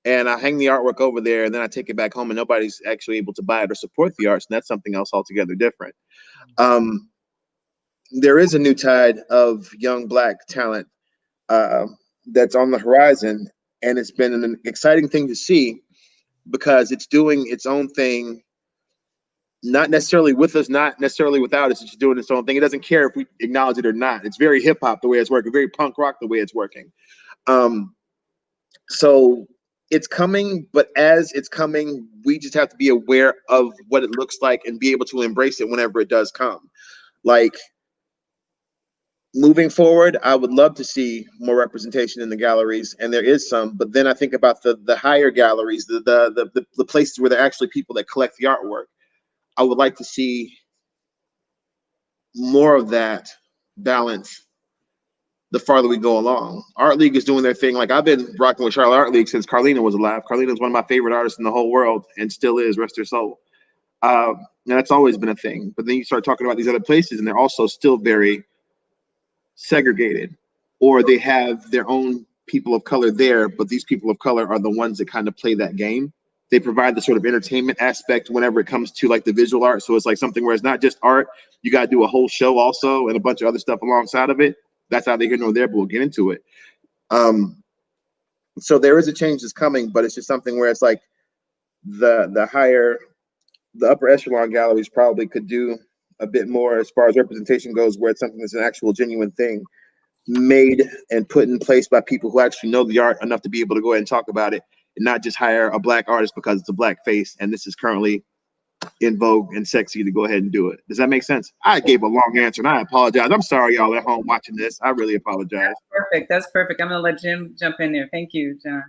and I hang the artwork over there and then I take it back home and nobody's actually able to buy it or support the arts, and that's something else altogether different. There is a new tide of young Black talent that's on the horizon, and it's been an exciting thing to see because it's doing its own thing, not necessarily with us, not necessarily without us. It's just doing its own thing. It doesn't care if we acknowledge it or not. It's very hip hop the way it's working, very punk rock the way it's working. So it's coming, but as it's coming, we just have to be aware of what it looks like and be able to embrace it whenever it does come. Like, moving forward, I would love to see more representation in the galleries, and there is some. But then I think about the higher galleries, the places where there are actually people that collect the artwork. I would like to see more of that balance the farther we go along. Art League is doing their thing. Like, I've been rocking with Charlotte Art League since Carlina was alive. Carlina is one of my favorite artists in the whole world and still is, rest her soul. And that's always been a thing. But then you start talking about these other places and they're also still very segregated, or they have their own people of color there, but these people of color are the ones that kind of play that game. They provide the sort of entertainment aspect whenever it comes to like the visual art. So it's like something where it's not just art, you got to do a whole show also and a bunch of other stuff alongside of it. That's either here nor there, but we'll get into it. So there is a change that's coming, but it's just something where it's like the upper echelon galleries probably could do a bit more as far as representation goes, where it's something that's an actual genuine thing made and put in place by people who actually know the art enough to be able to go ahead and talk about it, and not just hire a Black artist because it's a Black face and this is currently in vogue and sexy to go ahead and do it. Does that make sense? I gave a long answer and I apologize. I'm sorry, y'all at home watching this. I really apologize. That's perfect. That's perfect. I'm gonna let Jim jump in there. Thank you, John.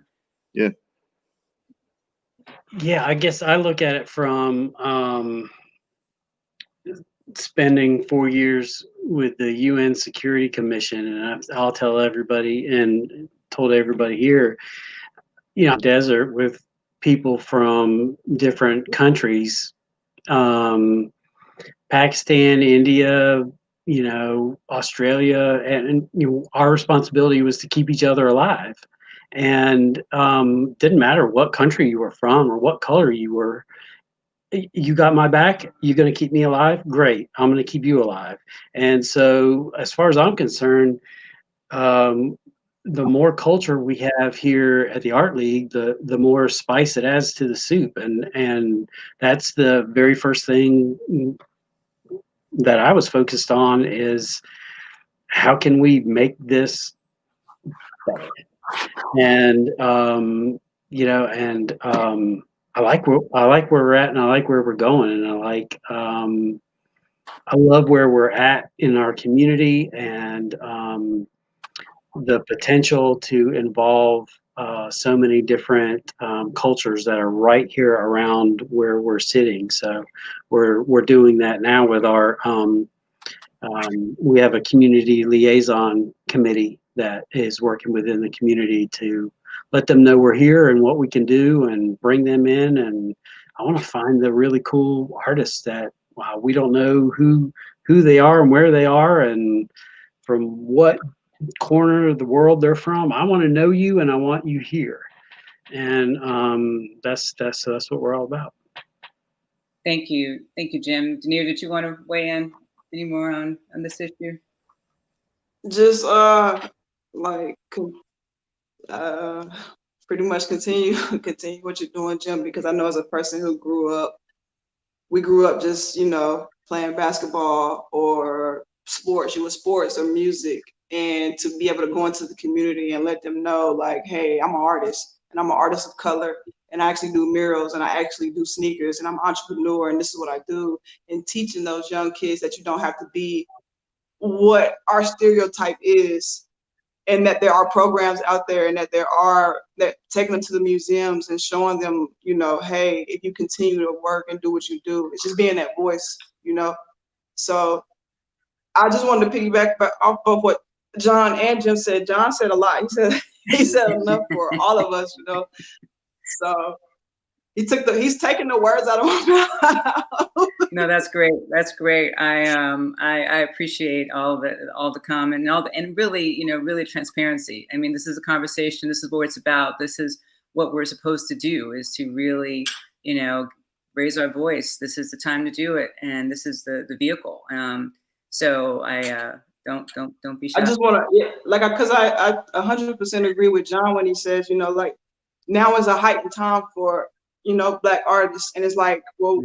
Yeah, I guess I look at it from spending 4 years with the UN Security Commission, and I'll tell everybody and told everybody here, desert with people from different countries, Pakistan, India, Australia, and our responsibility was to keep each other alive. And didn't matter what country you were from or what color you were. You got my back. You're going to keep me alive. Great. I'm going to keep you alive. And so, as far as I'm concerned, the more culture we have here at the Art League, the more spice it adds to the soup, and that's the very first thing that I was focused on is how can we make this better? And you know, and I like where we're at, and I like where we're going, and I love where we're at in our community, and the potential to involve so many different cultures that are right here around where we're sitting. So we're doing that now with our we have a community liaison committee that is working within the community to let them know we're here and what we can do and bring them in. And I want to find the really cool artists that we don't know who they are and where they are and from what corner of the world they're from. I want to know you and I want you here. And that's what we're all about. Thank you, Jim. DeNeer, did you want to weigh in any more on this issue? Just pretty much continue what you're doing, Jim, because I know as a person who we grew up just, you know, playing basketball or sports, sports or music, and to be able to go into the community and let them know, like, hey, I'm an artist and I'm an artist of color, and I actually do murals and I actually do sneakers, and I'm an entrepreneur and this is what I do, and teaching those young kids that you don't have to be what our stereotype is, and that there are programs out there, and that taking them to the museums and showing them, you know, hey, if you continue to work and do what you do, it's just being that voice, you know. So I just wanted to piggyback off of what John and Jim said. John said a lot. He said enough for all of us, you know. So he's taking the words out of my mouth. No, that's great. That's great. I appreciate all the comment and really, you know, really transparency. I mean, this is a conversation. This is what it's about. This is what we're supposed to do, is to really, you know, raise our voice. This is the time to do it, and this is the vehicle. So I don't be shy. I just want to, because I 100% agree with John when he says, you know, like, now is a heightened time for, you know, Black artists, and it's like, well,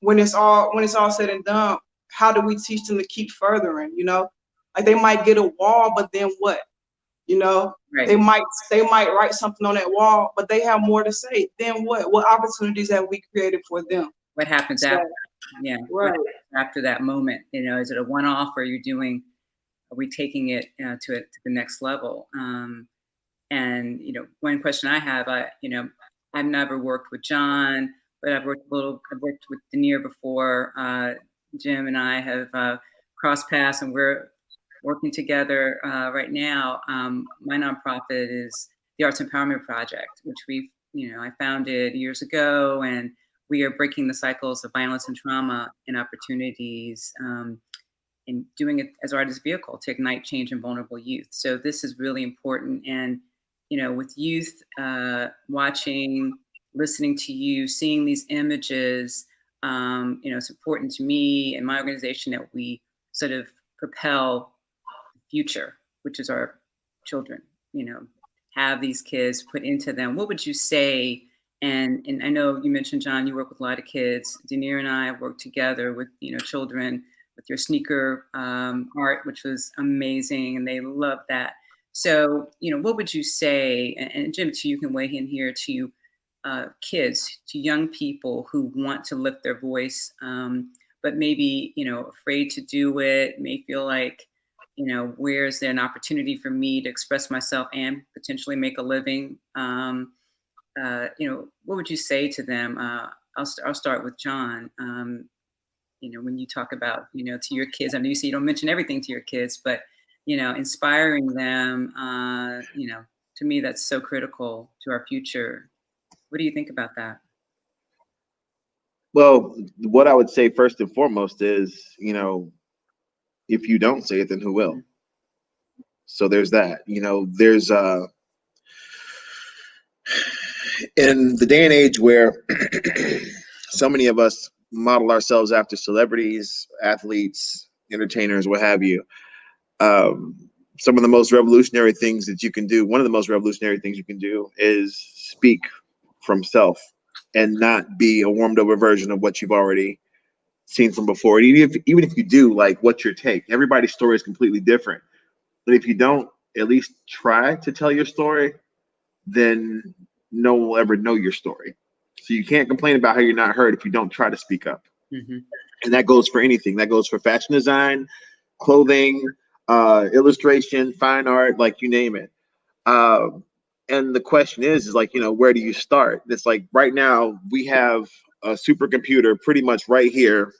when it's all said and done, how do we teach them to keep furthering? You know, like, they might get a wall, but then what? You know, right. they might write something on that wall, but they have more to say. Then what? What opportunities have we created for them? What happens after? Yeah, right. After that moment, you know, is it a one-off, or are we taking it to the next level? And you know, one question I have, I've never worked with John, but I've worked with DeNeer before. Jim and I have crossed paths, and we're working together right now. My nonprofit is the Arts Empowerment Project, which I founded years ago, and we are breaking the cycles of violence and trauma and opportunities, and doing it as artist vehicle to ignite change in vulnerable youth. So this is really important. And, you know, with youth watching, listening to you, seeing these images, it's important to me and my organization that we sort of propel the future, which is our children, you know, have these kids put into them. What would you say? And I know you mentioned, John, you work with a lot of kids. DeNeer and I have worked together with, children, with your sneaker art, which was amazing, and they love that. So, what would you say, and Jim, too, you can weigh in here, to kids, to young people who want to lift their voice, but maybe, afraid to do it, may feel like, where's there an opportunity for me to express myself and potentially make a living? What would you say to them? I'll start with John. When you talk about, to your kids, I know you say you don't mention everything to your kids, but, inspiring them, to me, that's so critical to our future. What do you think about that? Well, what I would say first and foremost is, if you don't say it, then who will? So there's that, there's in the day and age where so many of us model ourselves after celebrities, athletes, entertainers, what have you, some of the most revolutionary things that you can do, one of the most revolutionary things you can do is speak from self and not be a warmed over version of what you've already seen from before. And even if you do, like, what's your take? Everybody's story is completely different. But if you don't at least try to tell your story, then no one will ever know your story. So you can't complain about how you're not heard if you don't try to speak up. Mm-hmm. And that goes for anything. That goes for fashion design, clothing, illustration, fine art, like you name it. And the question is like, where do you start? It's like right now we have a supercomputer pretty much right here,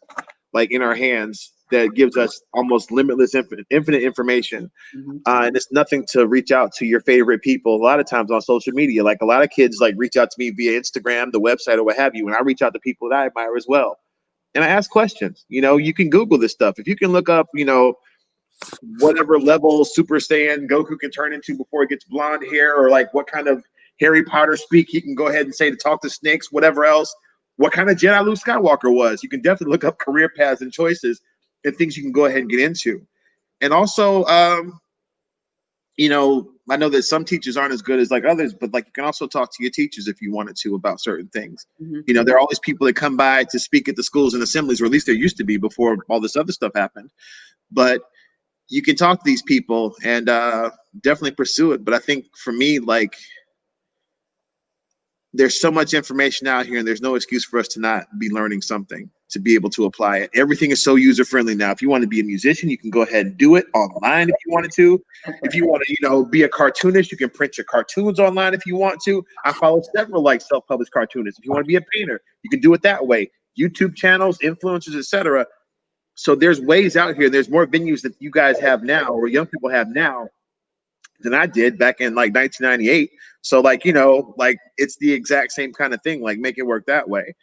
like in our hands, that gives us almost limitless, infinite information. Mm-hmm. And it's nothing to reach out to your favorite people. A lot of times on social media, like a lot of kids like reach out to me via Instagram, the website, or what have you. And I reach out to people that I admire as well. And I ask questions. You can Google this stuff. If you can look up, whatever level Super Saiyan Goku can turn into before he gets blonde hair, or like what kind of Harry Potter speak he can go ahead and say to talk to snakes, whatever else, what kind of Jedi Luke Skywalker was. You can definitely look up career paths and choices and things you can go ahead and get into. And also, I know that some teachers aren't as good as like others, but like you can also talk to your teachers if you wanted to about certain things. Mm-hmm. There are always people that come by to speak at the schools and assemblies, or at least there used to be before all this other stuff happened. But you can talk to these people and definitely pursue it. But I think for me, like, there's so much information out here and there's no excuse for us to not be learning something, to be able to apply it. Everything is so user-friendly now. If you want to be a musician, you can go ahead and do it online if you wanted to. If you want to, be a cartoonist, you can print your cartoons online if you want to. I follow several like self-published cartoonists. If you want to be a painter, you can do it that way. YouTube channels, influencers, etc. So there's ways out here. There's more venues that you guys have now, or young people have now, than I did back in like 1998. So like, it's the exact same kind of thing, like make it work that way.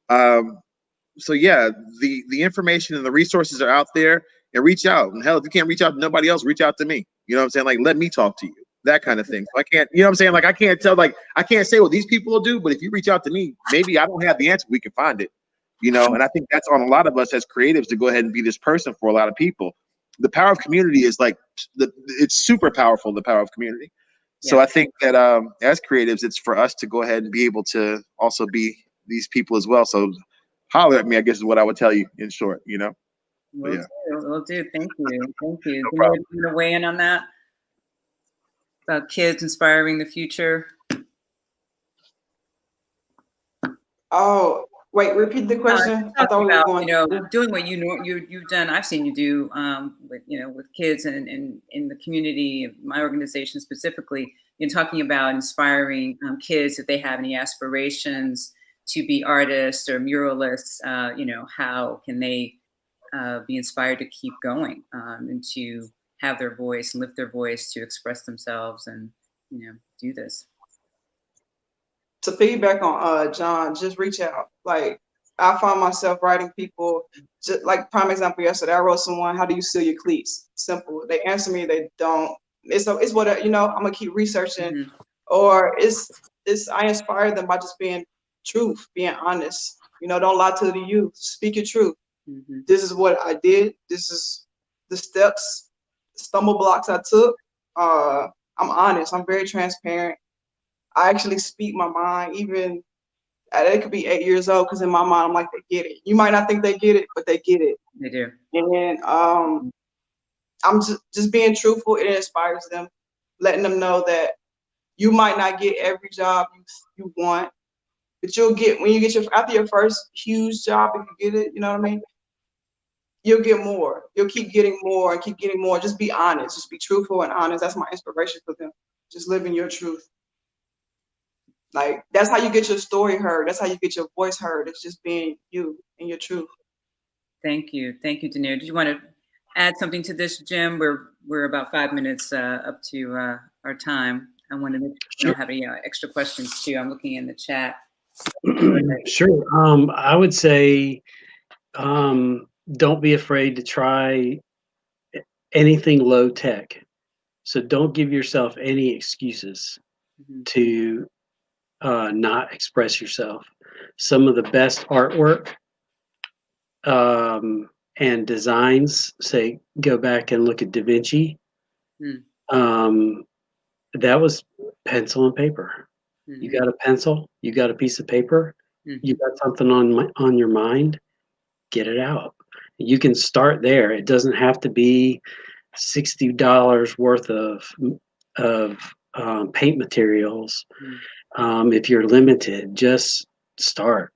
So yeah, the information and the resources are out there, and reach out. And hell, if you can't reach out to nobody else, reach out to me. You know what I'm saying? Like, let me talk to you, that kind of thing. So I can't, you know what I'm saying? Like, I can't tell, like, I can't say what these people will do, but if you reach out to me, maybe I don't have the answer. We can find it, and I think that's on a lot of us as creatives to go ahead and be this person for a lot of people. The power of community is like, it's super powerful, the power of community. Yeah. So I think that as creatives, it's for us to go ahead and be able to also be these people as well. So holler at me, I guess is what I would tell you in short, Will do. Thank you. No DeNeer, problem. you want to weigh in on that? About kids inspiring the future? Oh, wait, repeat the question. I thought we were going. Doing what you've done. I've seen you do with kids and in the community, my organization specifically. You're talking about inspiring kids if they have any aspirations to be artists or muralists. How can they be inspired to keep going and to have their voice and lift their voice to express themselves and do this. To piggyback on John, just reach out. Like, I find myself writing people, just like prime example yesterday, I wrote someone, how do you seal your cleats? Simple. They answer me, they don't. It's what, I'm gonna keep researching. Mm-hmm. Or it's I inspire them by just being truth, being honest. Don't lie to the youth, speak your truth. Mm-hmm. This is what I did. This is the steps, stumble blocks I took. I'm honest, I'm very transparent. I actually speak my mind, even it could be 8 years old, because in my mind, I'm like, they get it. You might not think they get it, but they get it. They do. And I'm just being truthful. It inspires them, letting them know that you might not get every job you want, but you'll get, when you get after your first huge job, if you get it, you know what I mean? You'll get more. You'll keep getting more and keep getting more. Just be honest. Just be truthful and honest. That's my inspiration for them. Just living your truth. Like, that's how you get your story heard. That's how you get your voice heard. It's just being you and your truth. Thank you. Thank you, DeNeer. Did you want to add something to this, Jim? We're about 5 minutes up to our time. I wanted to have any extra questions too. I'm looking in the chat. Sure. I would say don't be afraid to try anything low tech. So don't give yourself any excuses to not express yourself. Some of the best artwork and designs, say, go back and look at Da Vinci. That was pencil and paper. You got a pencil, you got a piece of paper, you got something on your mind, get it out. You can start there. It doesn't have to be $60 worth of paint materials. If you're limited, just start,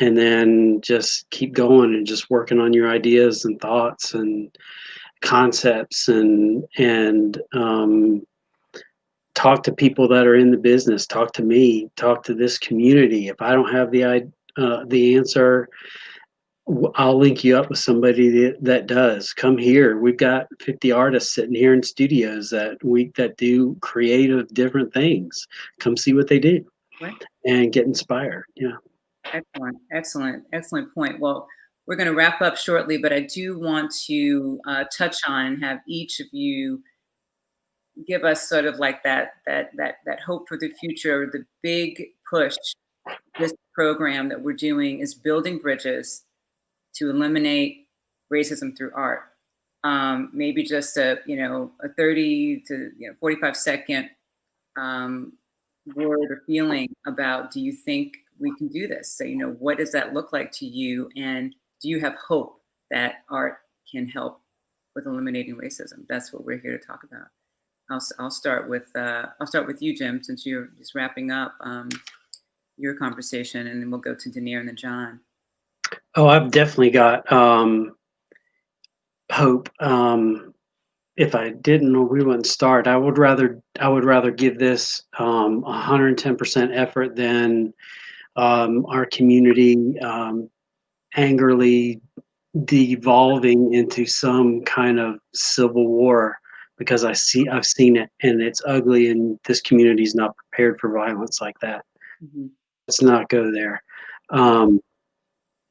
and then just keep going and just working on your ideas and thoughts and concepts, and talk to people that are in the business, talk to me, talk to this community. If I don't have the answer, I'll link you up with somebody that does. Come here. We've got 50 artists sitting here in studios that do creative different things. Come see what they do, Right. and get inspired. Yeah. Excellent point. Well, we're going to wrap up shortly, but I do want to touch on and have each of you give us sort of like that hope for the future. The big push this program that we're doing is building bridges to eliminate racism through art. Maybe just a 30 to 45-second word or feeling about, do you think we can do this? So, what does that look like to you? And do you have hope that art can help with eliminating racism? That's what we're here to talk about. I'll start with you, Jim, since you're just wrapping up your conversation, and then we'll go to DeNeer and then John. Oh, I've definitely got hope. If I didn't, or we wouldn't start. I would rather give this 110% effort than our community angrily devolving into some kind of civil war, because I've seen it, and it's ugly, and this community is not prepared for violence like that. Let's not go there.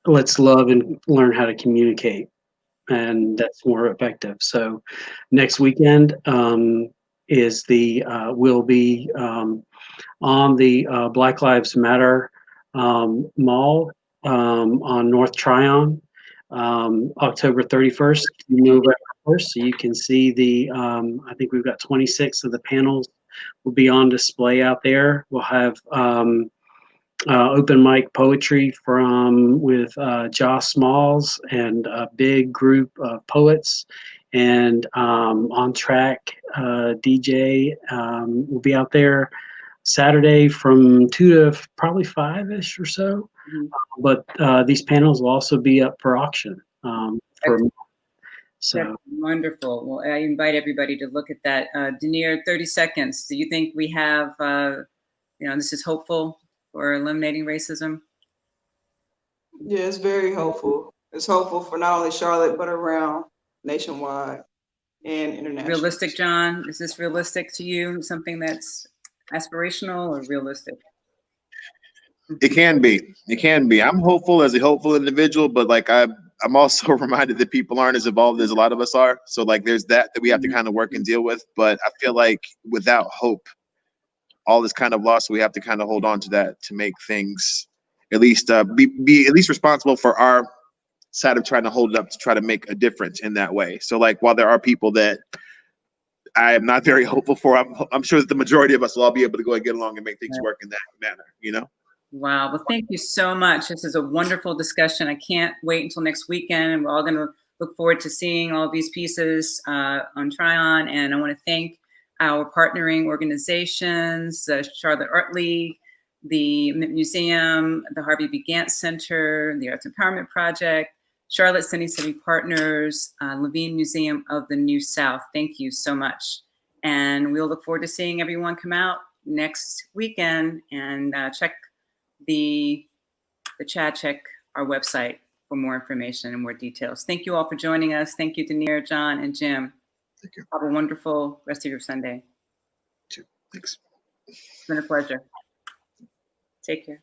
Let's love and learn how to communicate, and that's more effective. So next weekend will be on the Black Lives Matter mall on North Tryon, October 31st, November 1st. So you can see I think we've got 26 of the panels will be on display out there. We'll have open mic poetry with Josh Smalls and a big group of poets, and on track DJ will be out there Saturday from 2 to probably 5-ish or so. But these panels will also be up for auction. That's wonderful. Well, I invite everybody to look at that. DeNeer, 30 seconds. Do you think we have, this is hopeful for eliminating racism? Yeah, it's very hopeful. It's hopeful for not only Charlotte, but around nationwide and international. Realistic, John? Is this realistic to you? Something that's aspirational or realistic? It can be. It can be. I'm hopeful as a hopeful individual, but like I'm also reminded that people aren't as evolved as a lot of us are. So like there's that we have to kind of work and deal with. But I feel like without hope, all is kind of lost. So we have to kind of hold on to that to make things at least be at least responsible for our side of trying to hold it up to try to make a difference in that way. So like while there are people that I am not very hopeful for, I'm sure that the majority of us will all be able to go and get along and make things work in that manner, Wow. Well, thank you so much. This is a wonderful discussion. I can't wait until next weekend, and we're all going to look forward to seeing all these pieces on Tryon. And I want to thank our partnering organizations, the Charlotte Art League, the Museum, the Harvey B. Gantt Center, the Arts Empowerment Project, Charlotte City Partners, Levine Museum of the New South. Thank you so much. And we'll look forward to seeing everyone come out next weekend, and check the chat, check our website for more information and more details. Thank you all for joining us. Thank you, DeNeer, John, and Jim. Thank you. Have a wonderful rest of your Sunday. Thanks. It's been a pleasure. Take care.